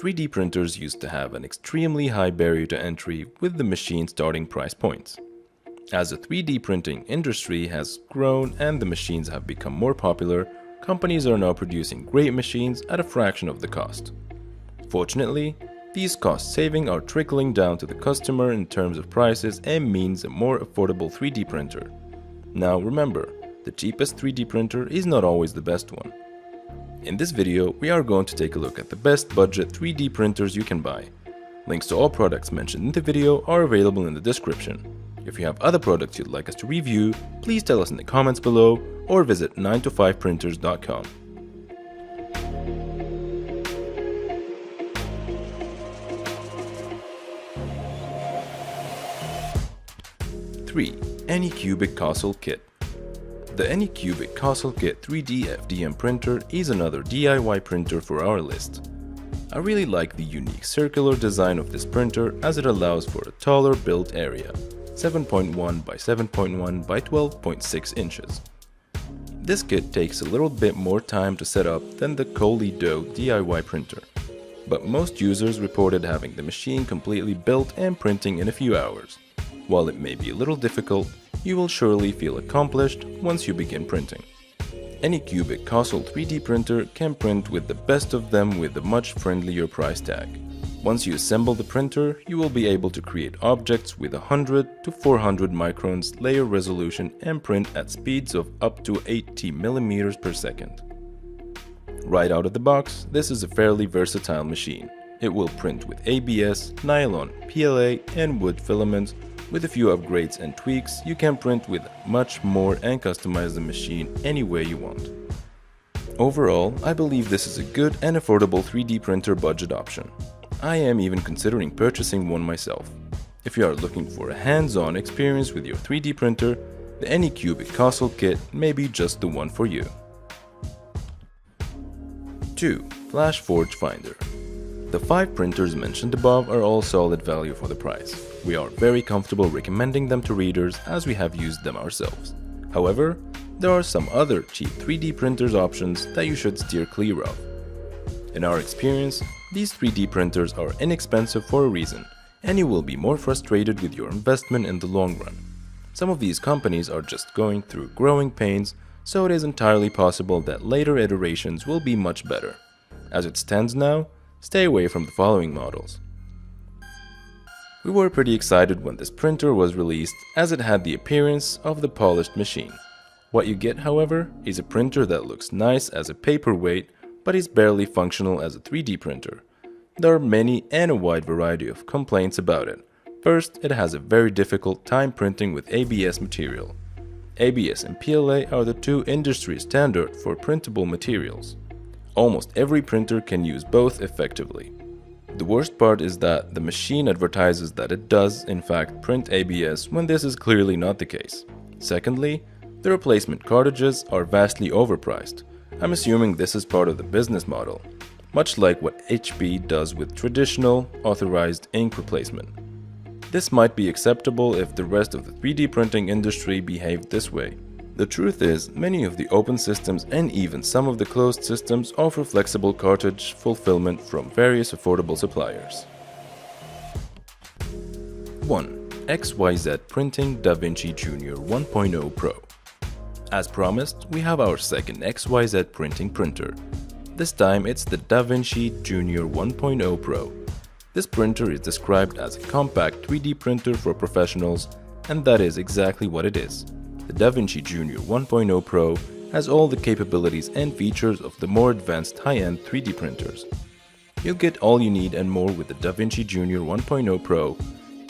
3D printers used to have an extremely high barrier to entry with the machine starting price points. As the 3D printing industry has grown and the machines have become more popular, companies are now producing great machines at a fraction of the cost. Fortunately, these cost savings are trickling down to the customer in terms of prices and means a more affordable 3D printer. Now remember, the cheapest 3D printer is not always the best one. In this video, we are going to take a look at the best budget 3D printers you can buy. Links to all products mentioned in the video are available in the description. If you have other products you'd like us to review, please tell us in the comments below or visit 9to5printers.com. 3. Anycubic Castle Kit. The Anycubic Castle Kit 3D FDM printer is another DIY printer for our list. I really like the unique circular design of this printer as it allows for a taller build area, 7.1 by 7.1 by 12.6 inches. This kit takes a little bit more time to set up than the Colido DIY printer, but most users reported having the machine completely built and printing in a few hours. While it may be a little difficult, you will surely feel accomplished once you begin printing. Anycubic Castle 3D printer can print with the best of them with a much friendlier price tag. Once you assemble the printer, you will be able to create objects with 100 to 400 microns layer resolution and print at speeds of up to 80 millimeters per second. Right out of the box, this is a fairly versatile machine. It will print with ABS, nylon, PLA, and wood filaments. With a few upgrades and tweaks, you can print with much more and customize the machine any way you want. Overall, I believe this is a good and affordable 3D printer budget option. I am even considering purchasing one myself. If you are looking for a hands-on experience with your 3D printer, the Anycubic Castle Kit may be just the one for you. 2. Flash Forge Finder. The 5 printers mentioned above are all solid value for the price. We are very comfortable recommending them to readers as we have used them ourselves. However, there are some other cheap 3D printers options that you should steer clear of. In our experience, these 3D printers are inexpensive for a reason, and you will be more frustrated with your investment in the long run. Some of these companies are just going through growing pains, so it is entirely possible that later iterations will be much better. As it stands now, stay away from the following models. We were pretty excited when this printer was released as it had the appearance of the polished machine. What you get, however, is a printer that looks nice as a paperweight but is barely functional as a 3D printer. There are many and a wide variety of complaints about it. First, it has a very difficult time printing with ABS material. ABS and PLA are the two industry standard for printable materials. Almost every printer can use both effectively. The worst part is that the machine advertises that it does, in fact, print ABS when this is clearly not the case. Secondly, the replacement cartridges are vastly overpriced. I'm assuming this is part of the business model, much like what HP does with traditional, authorized ink replacement. This might be acceptable if the rest of the 3D printing industry behaved this way. The truth is, many of the open systems and even some of the closed systems offer flexible cartridge fulfillment from various affordable suppliers. 1. XYZ Printing DaVinci Junior 1.0 Pro. As promised, we have our second XYZ printing printer. This time it's the DaVinci Junior 1.0 Pro. This printer is described as a compact 3D printer for professionals, and that is exactly what it is. The DaVinci Junior 1.0 Pro has all the capabilities and features of the more advanced high-end 3D printers. You'll get all you need and more with the DaVinci Junior 1.0 Pro.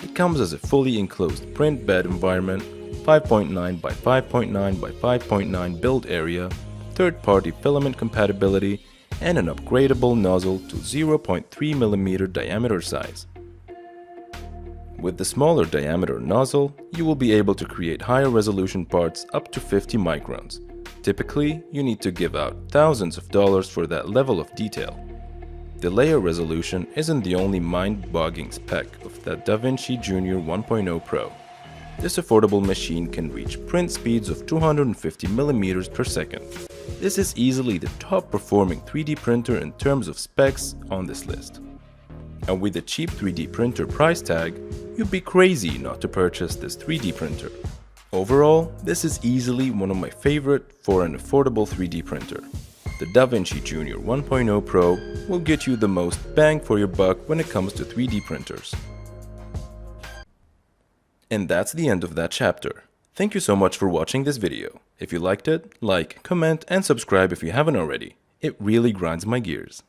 It comes as a fully enclosed print bed environment, 5.9 by 5.9 by 5.9 build area, third-party filament compatibility, and an upgradable nozzle to 0.3 mm diameter size. With the smaller diameter nozzle, you will be able to create higher resolution parts up to 50 microns. Typically, you need to give out thousands of dollars for that level of detail. The layer resolution isn't the only mind-boggling spec of the DaVinci Junior 1.0 Pro. This affordable machine can reach print speeds of 250 millimeters per second. This is easily the top performing 3D printer in terms of specs on this list. And with a cheap 3D printer price tag, you'd be crazy not to purchase this 3D printer. Overall, this is easily one of my favorite for an affordable 3D printer. The DaVinci Junior 1.0 Pro will get you the most bang for your buck when it comes to 3D printers. And that's the end of that chapter. Thank you so much for watching this video. If you liked it, like, comment, and subscribe if you haven't already. It really grinds my gears.